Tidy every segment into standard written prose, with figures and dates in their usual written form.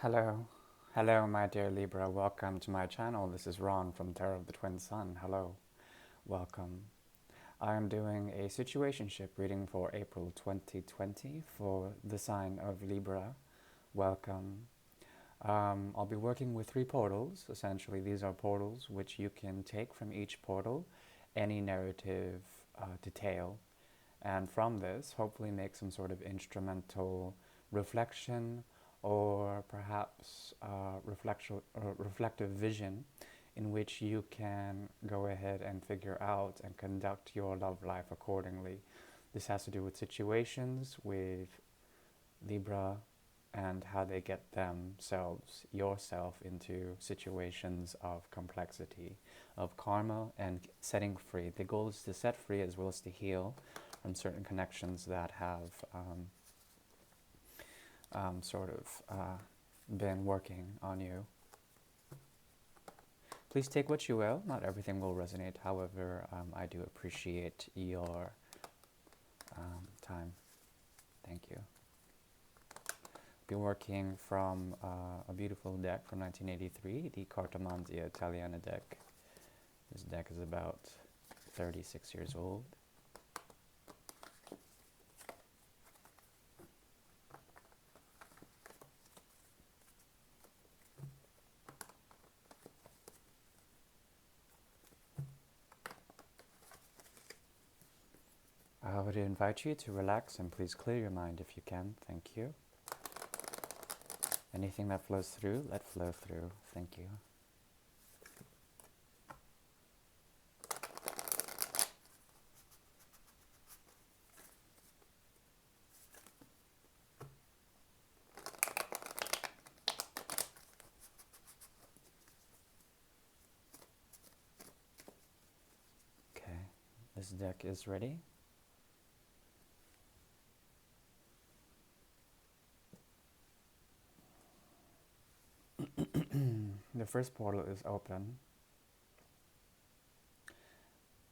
Hello. Hello, my dear Libra. Welcome to my channel. This is Ron from Tarot of the Twin Sun. Hello. Welcome. I am doing a situationship reading for April 2020 for the sign of Libra. Welcome. I'll be working with three portals. Essentially, these are portals which you can take from each portal any narrative detail, and from this, hopefully make some sort of instrumental reflection or perhaps reflective vision in which you can go ahead and figure out and conduct your love life accordingly. This has to do with situations with Libra and how they get themselves, yourself, into situations of complexity, of karma, and setting free. The goal is to set free as well as to heal from certain connections that have been working on you. Please take what you will. Not everything will resonate. However, I do appreciate your time. Thank you. Been working from a beautiful deck from 1983, the Cartomanzia Italiana deck. This deck is about 36 years old. I would invite you to relax and please clear your mind if you can. Thank you. Anything that flows through, let flow through. Thank you. Okay, this deck is ready. The first portal is open.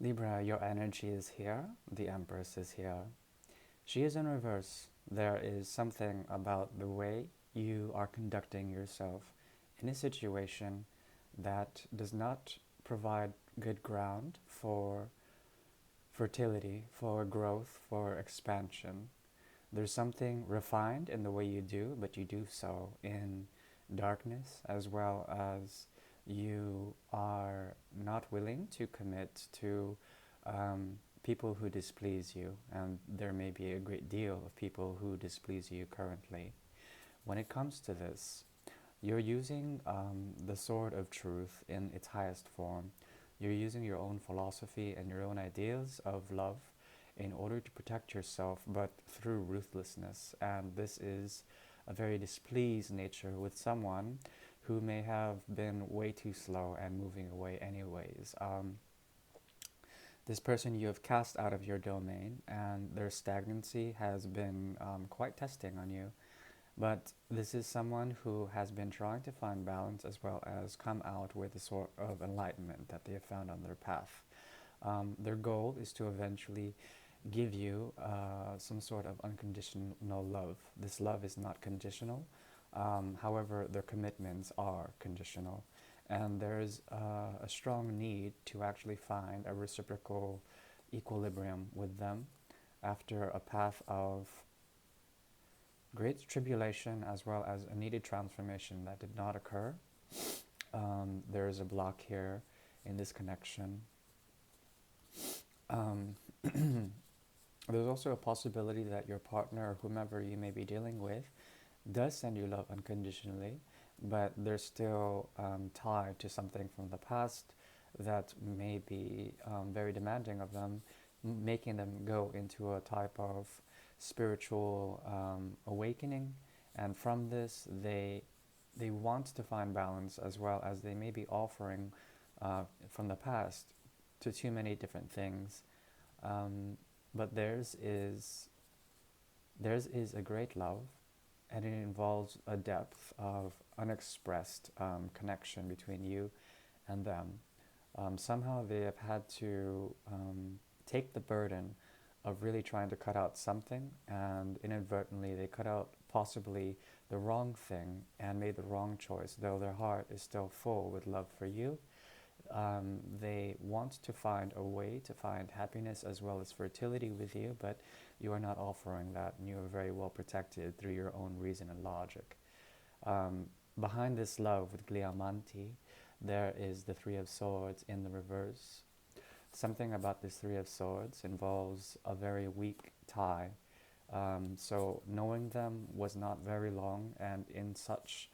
Libra, your energy is here. The Empress is here. She is in reverse. There is something about the way you are conducting yourself in a situation that does not provide good ground for fertility, for growth, for expansion. There's something refined in the way you do, but you do so in darkness, as well as you are not willing to commit to people who displease you, and there may be a great deal of people who displease you currently. When it comes to this, you're using the sword of truth in its highest form. You're using your own philosophy and your own ideas of love in order to protect yourself, but through ruthlessness. And this is a very displeased nature with someone who may have been way too slow and moving away anyways. This person you have cast out of your domain, and their stagnancy has been quite testing on you. But this is someone who has been trying to find balance as well as come out with a sort of enlightenment that they have found on their path. Their goal is to eventually give you some sort of unconditional love. This love is not conditional. However, their commitments are conditional. And there's a strong need to actually find a reciprocal equilibrium with them after a path of great tribulation as well as a needed transformation that did not occur. There is a block here in this connection. There's also a possibility that your partner or whomever you may be dealing with does send you love unconditionally, but they're still tied to something from the past that may be very demanding of them, making them go into a type of spiritual awakening. And from this, they want to find balance, as well as they may be offering from the past to too many different things. But theirs is a great love, and it involves a depth of unexpressed connection between you and them. Somehow they have had to take the burden of really trying to cut out something, and inadvertently they cut out possibly the wrong thing and made the wrong choice, though their heart is still full with love for you. They want to find a way to find happiness as well as fertility with you, but you are not offering that, and you are very well protected through your own reason and logic. Um, Behind this love with Gliamanti, there is the Three of Swords in the reverse. Something about this Three of Swords involves a very weak tie. So knowing them was not very long, and in such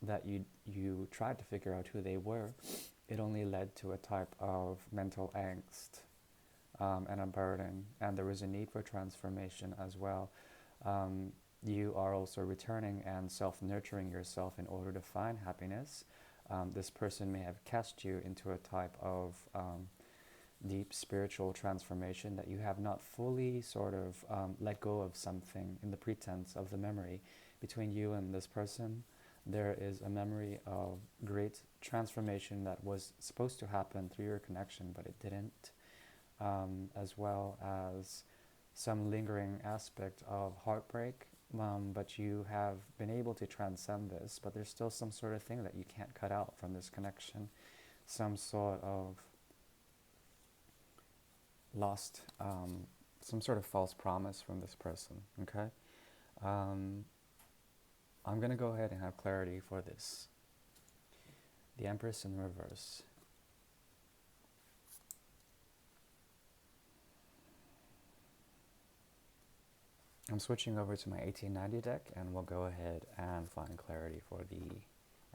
that you tried to figure out who they were, it only led to a type of mental angst, and a burden, and there was a need for transformation as well. You are also returning and self-nurturing yourself in order to find happiness. This person may have cast you into a type of deep spiritual transformation that you have not fully sort of let go of something in the pretense of the memory. Between you and this person, there is a memory of great transformation that was supposed to happen through your connection, but it didn't, as well as some lingering aspect of heartbreak. But you have been able to transcend this, but there's still some sort of thing that you can't cut out from this connection, some sort of lost, some sort of false promise from this person, okay? Um, I'm going to go ahead and have clarity for this. The Empress in reverse. I'm switching over to my 1890 deck, and we'll go ahead and find clarity for the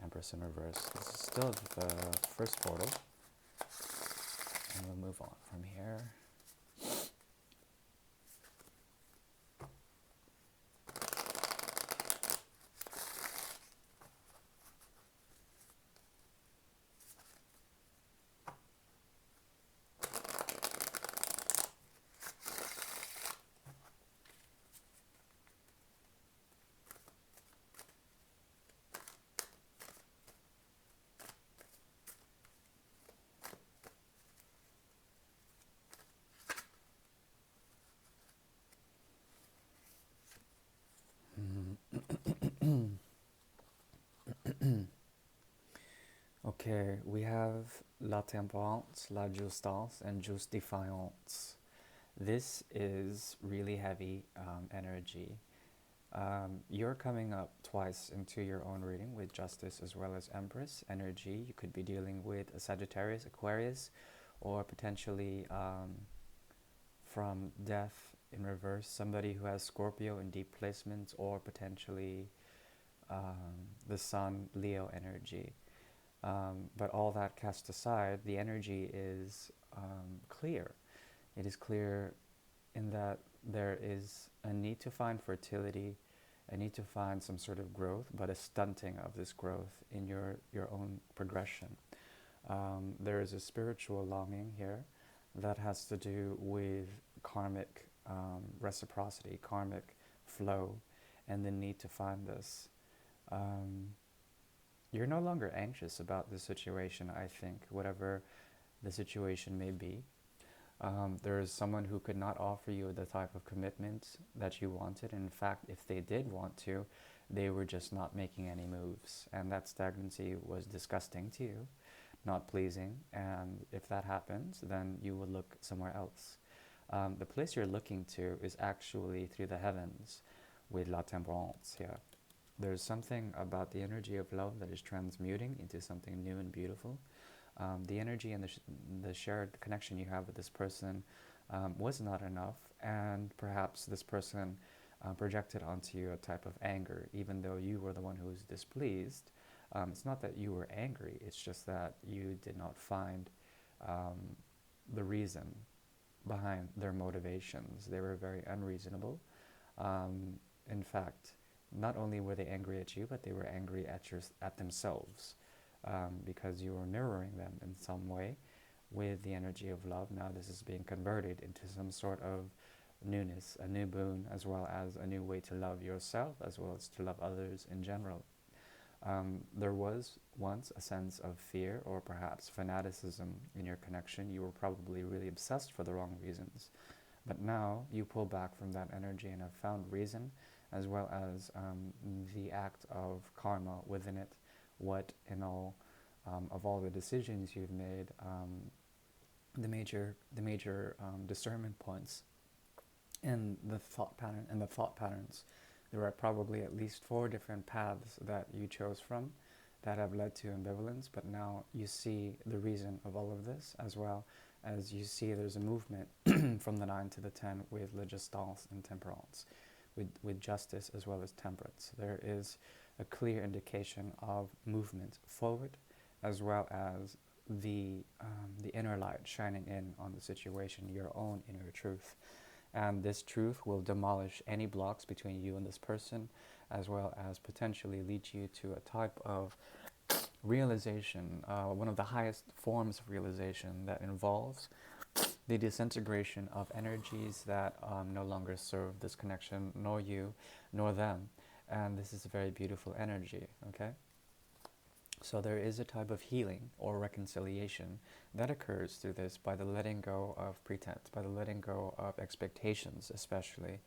Empress in reverse. This is still the first portal, and we'll move on from here. Okay, we have La Temperance, La Justance, and Justifiance. This is really heavy energy. You're coming up twice into your own reading with Justice as well as Empress energy. You could be dealing with a Sagittarius, Aquarius, or potentially from Death in reverse, somebody who has Scorpio in deep placements, or potentially the Sun, Leo energy. But all that cast aside, the energy is clear. It is clear in that there is a need to find fertility, a need to find some sort of growth, but a stunting of this growth in your own progression. There is a spiritual longing here that has to do with karmic reciprocity, karmic flow, and the need to find this. You're no longer anxious about the situation, I think, whatever the situation may be. There is someone who could not offer you the type of commitment that you wanted. In fact, if they did want to, they were just not making any moves. And that stagnancy was disgusting to you, not pleasing. And if that happens, then you would look somewhere else. The place you're looking to is actually through the heavens with La Temperance here. There's something about the energy of love that is transmuting into something new and beautiful. The energy and the shared connection you have with this person was not enough, and perhaps this person projected onto you a type of anger, even though you were the one who was displeased. It's not that you were angry, it's just that you did not find the reason behind their motivations. They were very unreasonable. In fact, not only were they angry at you, but they were angry at themselves, because you were mirroring them in some way with the energy of love. Now this is being converted into some sort of newness, a new boon, as well as a new way to love yourself, as well as to love others in general. There was once a sense of fear or perhaps fanaticism in your connection. You were probably really obsessed for the wrong reasons. But now you pull back from that energy and have found reason, as well as the act of karma within it. What in all of all the decisions you've made, the major discernment points in the thought patterns. There are probably at least 4 different paths that you chose from that have led to ambivalence, but now you see the reason of all of this, as well as you see there's a movement from the 9 to the 10 with legistance and temperance, with justice as well as temperance. There is a clear indication of movement forward, as well as the inner light shining in on the situation, your own inner truth. And this truth will demolish any blocks between you and this person, as well as potentially lead you to a type of realization, one of the highest forms of realization that involves the disintegration of energies that no longer serve this connection, nor you, nor them. And this is a very beautiful energy, okay? So there is a type of healing or reconciliation that occurs through this by the letting go of pretense, by the letting go of expectations especially.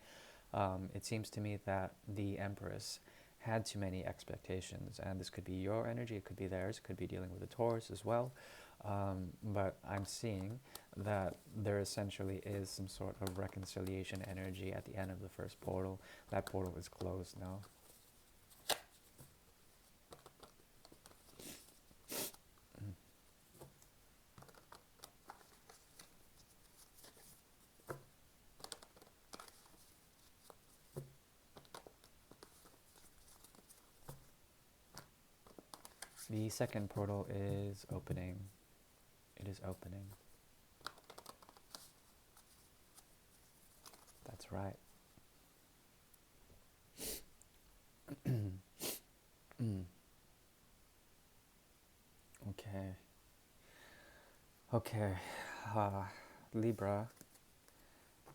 It seems to me that the Empress had too many expectations, and this could be your energy, it could be theirs, it could be dealing with the Taurus as well. But I'm seeing that there essentially is some sort of reconciliation energy at the end of the first portal. That portal is closed now. The second portal is opening. It is opening. That's right. Okay. Okay. Libra,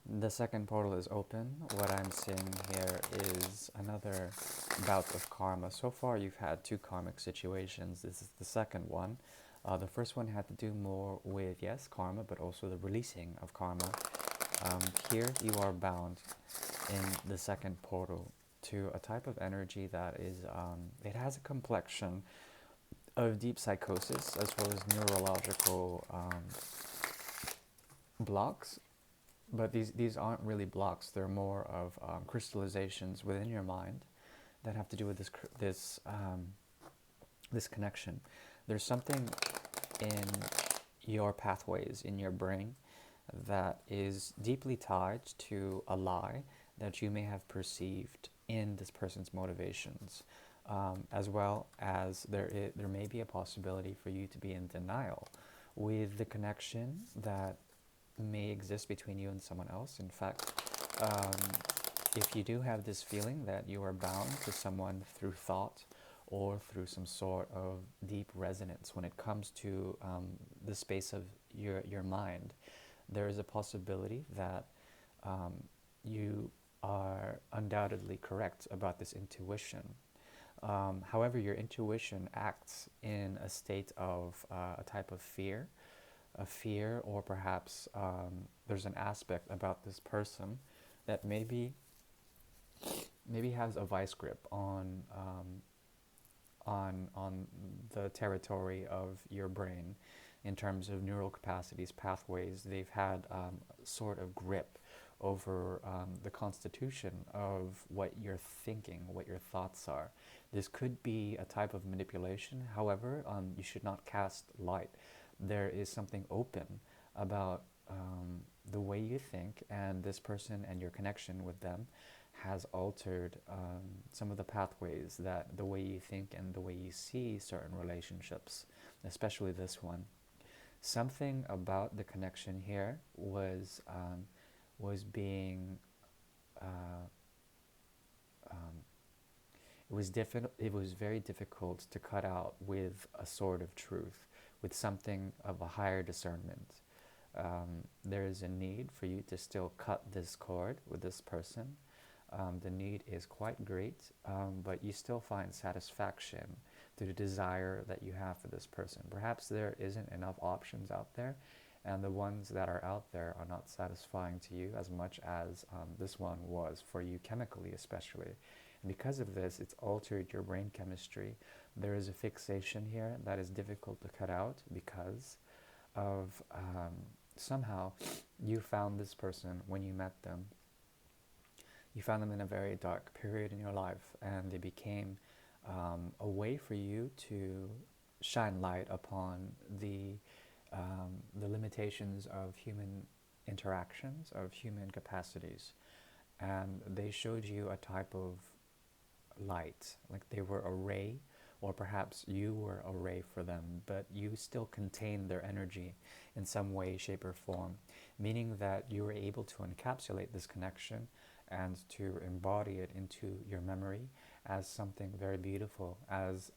the second portal is open. What I'm seeing here is another bout of karma. So far, you've had 2 karmic situations. This is the second one. The first one had to do more with, yes, karma, but also the releasing of karma. Here, you are bound in the second portal to a type of energy that is, it has a complexion of deep psychosis as well as neurological blocks. But these aren't really blocks. They're more of crystallizations within your mind that have to do with this connection. There's something in your pathways, in your brain, that is deeply tied to a lie that you may have perceived in this person's motivations, as well as there may be a possibility for you to be in denial with the connection that may exist between you and someone else. In fact, if you do have this feeling that you are bound to someone through thought or through some sort of deep resonance when it comes to the space of your mind, there is a possibility that you are undoubtedly correct about this intuition. However, your intuition acts in a state of a type of fear, or perhaps there's an aspect about this person that maybe has a vice grip on the territory of your brain in terms of neural capacities, pathways. They've had sort of grip over the constitution of what you're thinking, what your thoughts are. This could be a type of manipulation. However, you should not cast light. There is something open about the way you think, and this person and your connection with them has altered some of the pathways, that the way you think and the way you see certain relationships, especially this one. Something about the connection here was being it was very difficult to cut out with a sort of truth, with something of a higher discernment. There is a need for you to still cut this cord with this person. The need is quite great, but you still find satisfaction through the desire that you have for this person. Perhaps there isn't enough options out there, and the ones that are out there are not satisfying to you as much as this one was for you chemically, especially. And because of this, it's altered your brain chemistry. There is a fixation here that is difficult to cut out because of somehow you found this person when you met them. You found them in a very dark period in your life, and they became a way for you to shine light upon the limitations of human interactions, of human capacities. And they showed you a type of light, like they were a ray, or perhaps you were a ray for them, but you still contained their energy in some way, shape, or form, meaning that you were able to encapsulate this connection and to embody it into your memory as something very beautiful, as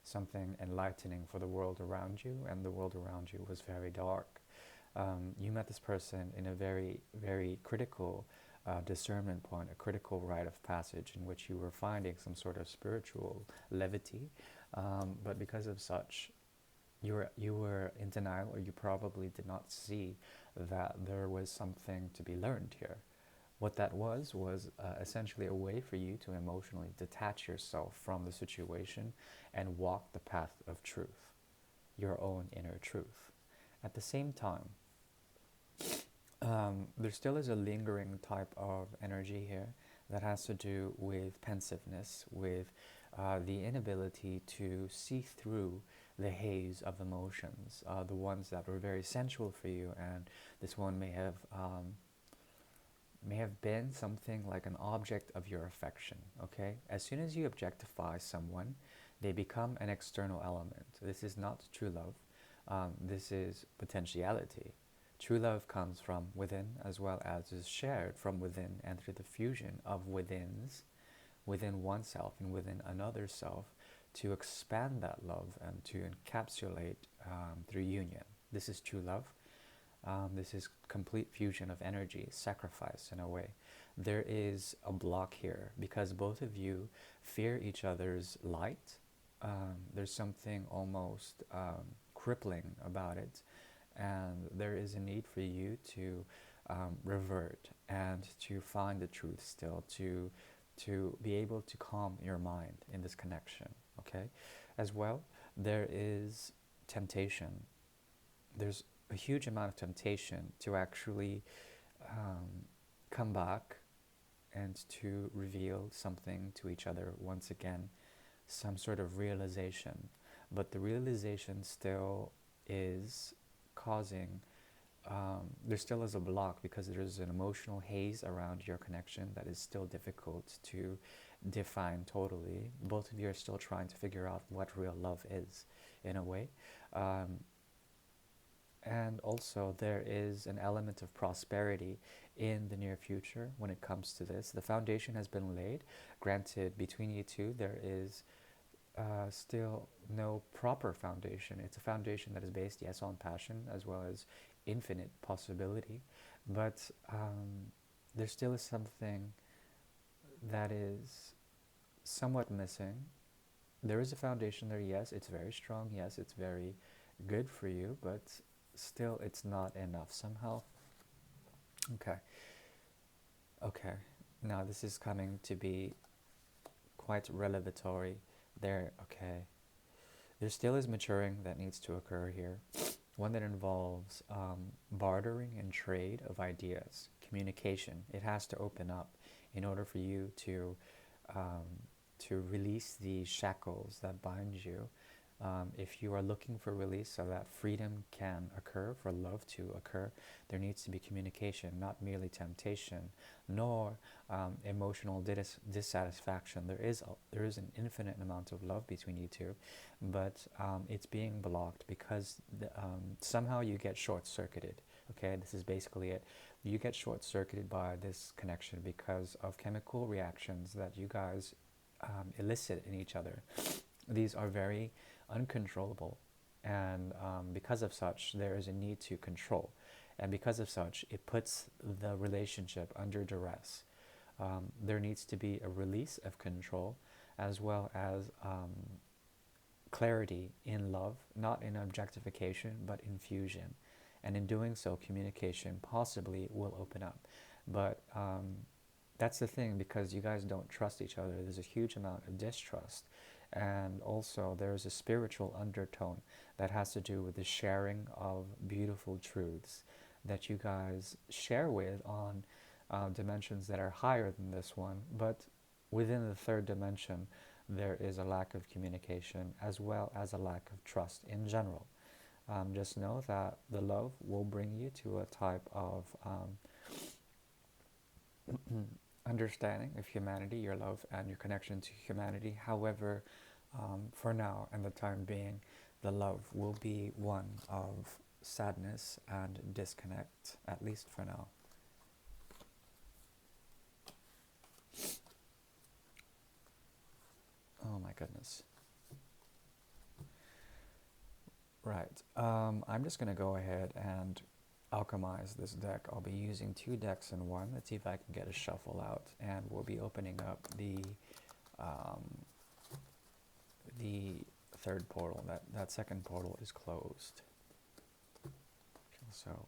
something enlightening for the world around you, and the world around you was very dark. You met this person in a very, very critical discernment point, a critical rite of passage in which you were finding some sort of spiritual levity, but because of such, you were in denial, or you probably did not see that there was something to be learned here. What that was essentially a way for you to emotionally detach yourself from the situation and walk the path of truth, your own inner truth. At the same time, there still is a lingering type of energy here that has to do with pensiveness, with the inability to see through the haze of emotions, the ones that were very sensual for you, and this one may have been something like an object of your affection, okay? As soon as you objectify someone, they become an external element. This is not true love. This is potentiality. True love comes from within, as well as is shared from within, and through the fusion of withins within oneself and within another self, to expand that love and to encapsulate through union. This is true love. This is complete fusion of energy, sacrifice in a way. There is a block here because both of you fear each other's light. There's something almost crippling about it, and there is a need for you to revert and to find the truth still, to be able to calm your mind in this connection, okay? As well, there is temptation. There's a huge amount of temptation to actually come back and to reveal something to each other once again, some sort of realization. But the realization still is causing, there still is a block because there's an emotional haze around your connection that is still difficult to define totally. Both of you are still trying to figure out what real love is, in a way. And also there is an element of prosperity in the near future when it comes to this. The foundation has been laid. Granted, between you two, there is still no proper foundation. It's a foundation that is based, yes, on passion as well as infinite possibility, but there still is something that is somewhat missing. There is a foundation there, yes, it's very strong, yes, it's very good for you, but still it's not enough somehow. Okay, now this is coming to be quite revelatory there. Okay, there still is maturing that needs to occur here, one that involves bartering and trade of ideas, communication. It has to open up in order for you to release the shackles that bind you. If you are looking for release so that freedom can occur, for love to occur, there needs to be communication, not merely temptation, nor emotional dissatisfaction. There is an infinite amount of love between you two, but it's being blocked because somehow you get short-circuited. Okay, this is basically it. You get short-circuited by this connection because of chemical reactions that you guys elicit in each other. These are very uncontrollable, and because of such, there is a need to control, and because of such, it puts the relationship under duress. There needs to be a release of control, as well as clarity in love, not in objectification, but in fusion. And in doing so, communication possibly will open up. But that's the thing, because you guys don't trust each other. There's a huge amount of distrust. And also, there's a spiritual undertone that has to do with the sharing of beautiful truths that you guys share with on dimensions that are higher than this one. But within the third dimension, there is a lack of communication as well as a lack of trust in general. Just know that the love will bring you to a type of understanding of humanity, your love and your connection to humanity. However, for now and the time being, the love will be one of sadness and disconnect, at least for now. Oh my goodness. Right. I'm just going to go ahead and alchemize this deck. I'll be using 2 decks in one. Let's see if I can get a shuffle out, and we'll be opening up the third portal. That second portal is closed. So,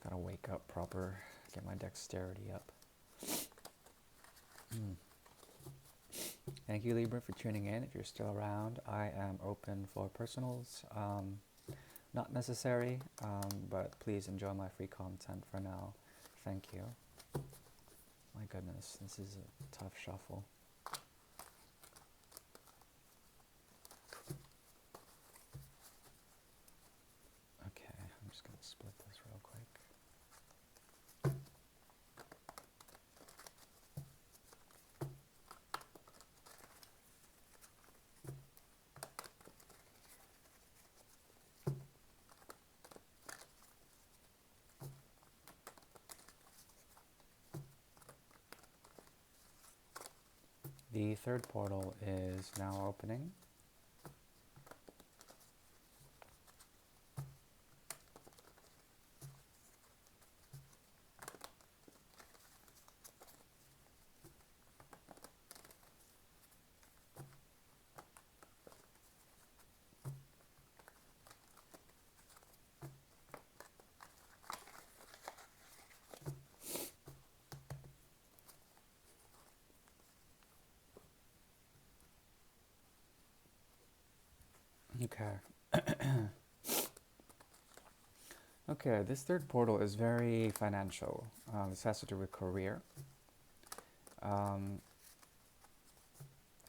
gotta wake up proper, get my dexterity up. Thank you, Libra, for tuning in. If you're still around, I am open for personals. Not necessary, but please enjoy my free content for now. Thank you. My goodness, this is a tough shuffle. Okay, I'm just going to split this real quick. The third portal is now opening. Okay. Okay, this third portal is very financial. This has to do with career,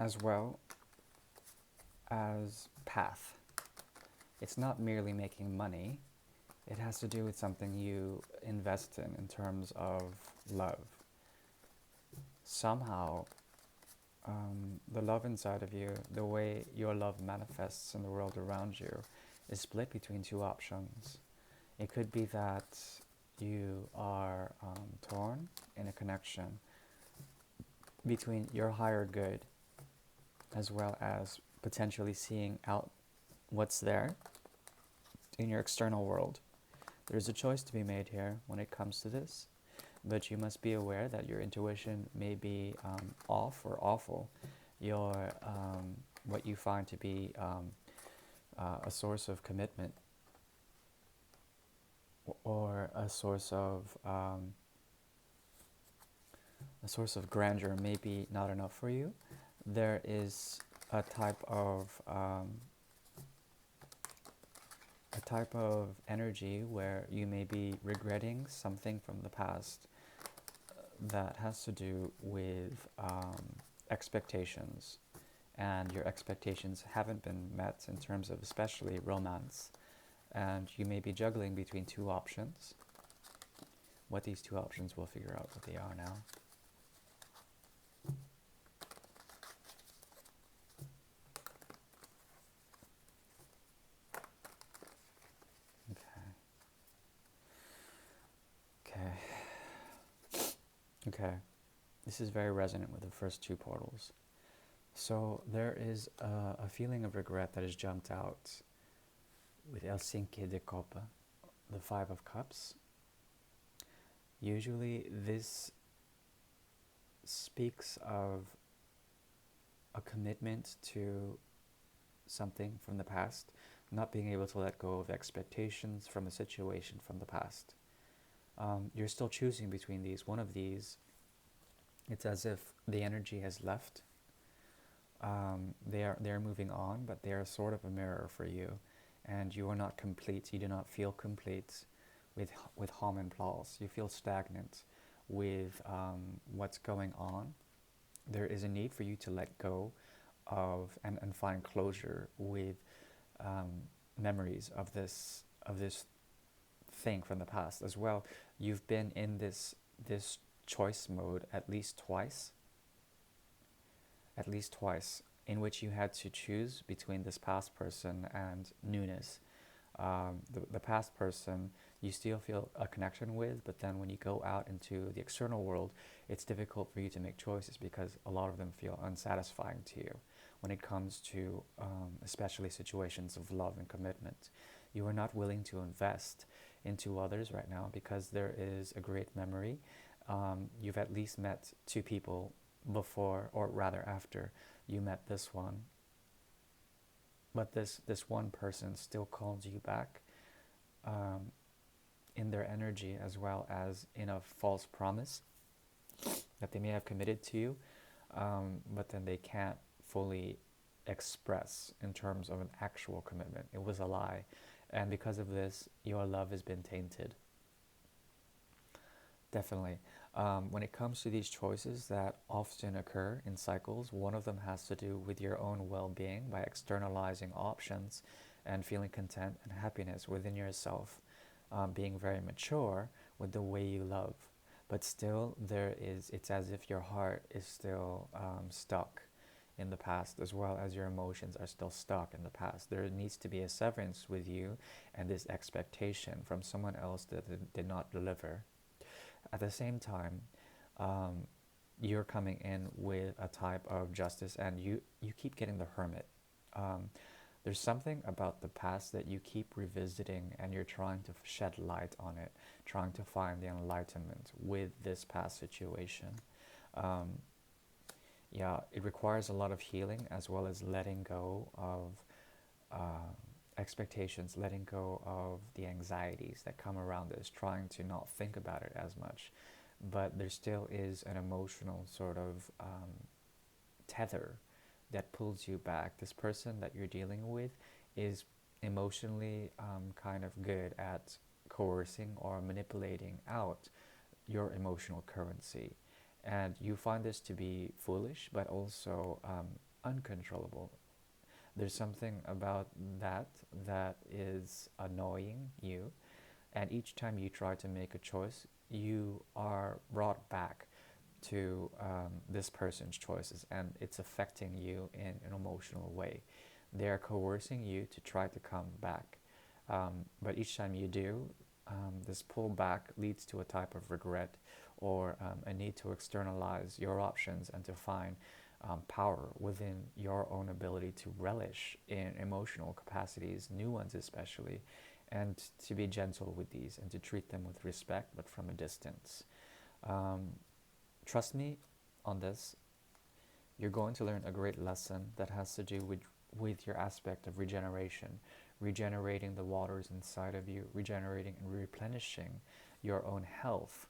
as well as path. It's not merely making money. It has to do with something you invest in terms of love. Somehow, the love inside of you, the way your love manifests in the world around you, is split between 2 options. It could be that you are torn in a connection between your higher good as well as potentially seeing out what's there in your external world. There's a choice to be made here when it comes to this, but you must be aware that your intuition may be off or awful. Your what you find to be a source of commitment or a source of grandeur may be not enough for you. There is a type of energy where you may be regretting something from the past that has to do with expectations, and your expectations haven't been met in terms of especially romance, and you may be juggling between 2 options. What these 2 options, we'll figure out what they are now. Okay, this is very resonant with the first 2 portals. So there is a feeling of regret that has jumped out with El Cinque de Copa, the 5 of Cups. Usually this speaks of a commitment to something from the past not being able to let go of expectations from a situation from the past. You're still choosing between these. One of these, it's as if the energy has left. They are moving on, but they are sort of a mirror for you, and you are not complete. You do not feel complete with harm and flaws. You feel stagnant with what's going on. There is a need for you to let go of and find closure with um, memories of this thing from the past as well. You've been in this choice mode at least twice, in which you had to choose between this past person and newness. The past person you still feel a connection with, but then when you go out into the external world, it's difficult for you to make choices because a lot of them feel unsatisfying to you when it comes to especially situations of love and commitment. You are not willing to invest into others right now because there is a great memory. You've at least met two people before, or rather after you met this one, but this one person still calls you back, um, in their energy as well as in a false promise that they may have committed to you, but then they can't fully express in terms of an actual commitment. It was a lie, and because of this your love has been tainted. Definitely. When it comes to these choices that often occur in cycles, one of them has to do with your own well-being by externalizing options and feeling content and happiness within yourself, being very mature with the way you love. But still, it's as if your heart is still stuck in the past, as well as your emotions are still stuck in the past. There needs to be a severance with you and this expectation from someone else that did not deliver. At the same time, um, you're coming in with a type of justice, and you keep getting the hermit. Um, there's something about the past that you keep revisiting, and you're trying to shed light on it, trying to find the enlightenment with this past situation. Um, yeah, it requires a lot of healing as well as letting go of uh, expectations, letting go of the anxieties that come around this, trying to not think about it as much. But there still is an emotional sort of tether that pulls you back. This person that you're dealing with is emotionally kind of good at coercing or manipulating out your emotional currency. And you find this to be foolish, but also uncontrollable. There's something about that is annoying you, and each time you try to make a choice, you are brought back to this person's choices, and it's affecting you in an emotional way. They're coercing you to try to come back, but each time you do, this pullback leads to a type of regret or a need to externalize your options and to find power within your own ability to relish in emotional capacities, new ones especially, and to be gentle with these and to treat them with respect but from a distance. Um, Trust me on this, you're going to learn a great lesson that has to do with your aspect of regeneration, regenerating the waters inside of you, regenerating and replenishing your own health,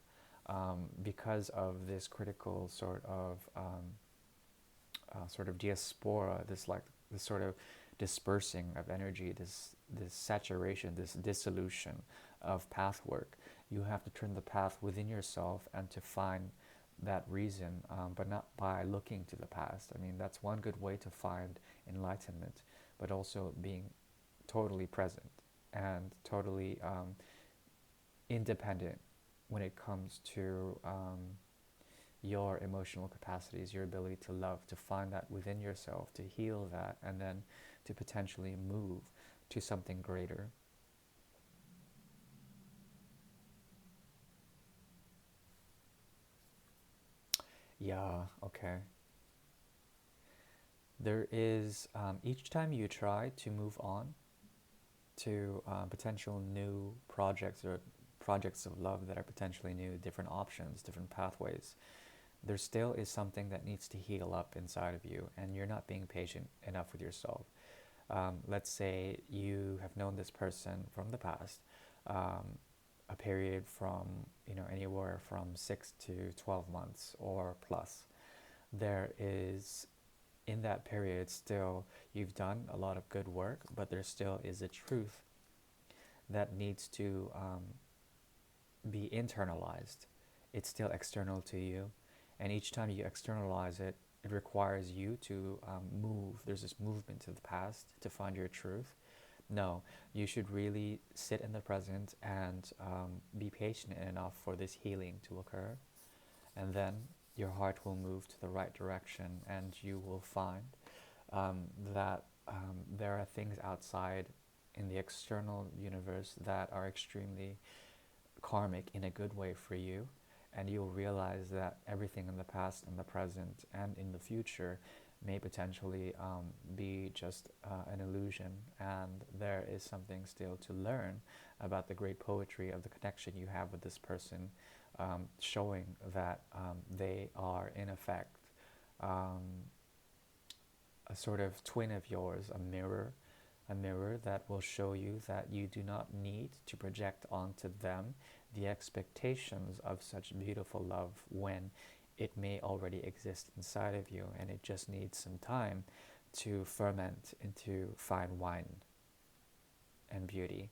because of this critical sort of diaspora, this sort of dispersing of energy, this saturation, this dissolution of path work. You have to turn the path within yourself and to find that reason, but not by looking to the past. I mean, that's one good way to find enlightenment, but also being totally present and totally independent when it comes to your emotional capacities, your ability to love, to find that within yourself, to heal that, and then to potentially move to something greater. Yeah, okay. There is, each time you try to move on to potential new projects or projects of love that are potentially new, different options, different pathways, there still is something that needs to heal up inside of you, and you're not being patient enough with yourself. Let's say you have known this person from the past, a period from, anywhere from 6 to 12 months or plus. There is, in that period, still you've done a lot of good work, but there still is a truth that needs to be internalized. It's still external to you, and each time you externalize it, it requires you to move. There's this movement to the past to find your truth. No, you should really sit in the present and be patient enough for this healing to occur, and then your heart will move to the right direction, and you will find that there are things outside in the external universe that are extremely karmic in a good way for you, and you'll realize that everything in the past and the present and in the future may potentially be just an illusion, and there is something still to learn about the great poetry of the connection you have with this person, showing that they are in effect um, a sort of twin of yours, a mirror that will show you that you do not need to project onto them the expectations of such beautiful love when it may already exist inside of you, and it just needs some time to ferment into fine wine and beauty.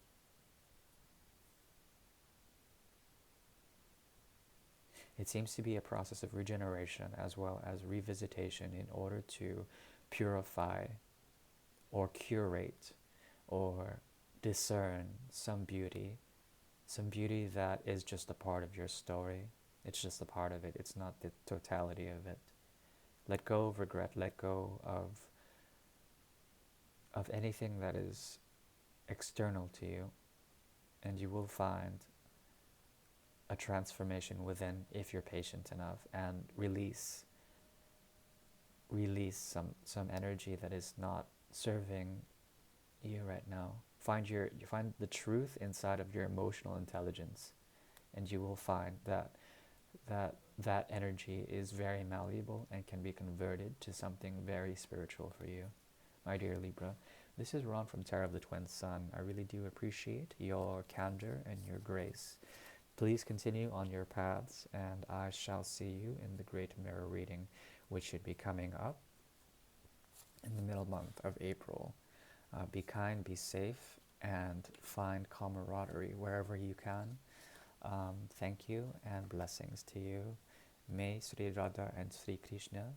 It seems to be a process of regeneration as well as revisitation in order to purify or curate or discern some beauty that is just a part of your story. It's just a part of it. It's not the totality of it. Let go of regret. Let go of anything that is external to you, and you will find a transformation within if you're patient enough, and release some energy that is not serving you right now. You find the truth inside of your emotional intelligence, and you will find that energy is very malleable and can be converted to something very spiritual for you. My dear Libra, this is Ron from Tarot of the Twin Sun. I really do appreciate your candor and your grace. Please continue on your paths, and I shall see you in the Great Mirror reading, which should be coming up in the middle month of April. Be kind, be safe, and find camaraderie wherever you can. Thank you and blessings to you. May Sri Radha and Sri Krishna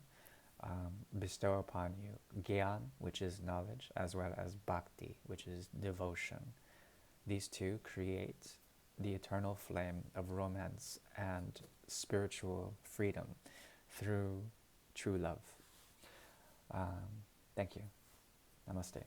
bestow upon you Gyan, which is knowledge, as well as Bhakti, which is devotion. These two create the eternal flame of romance and spiritual freedom through true love. Thank you. Namaste.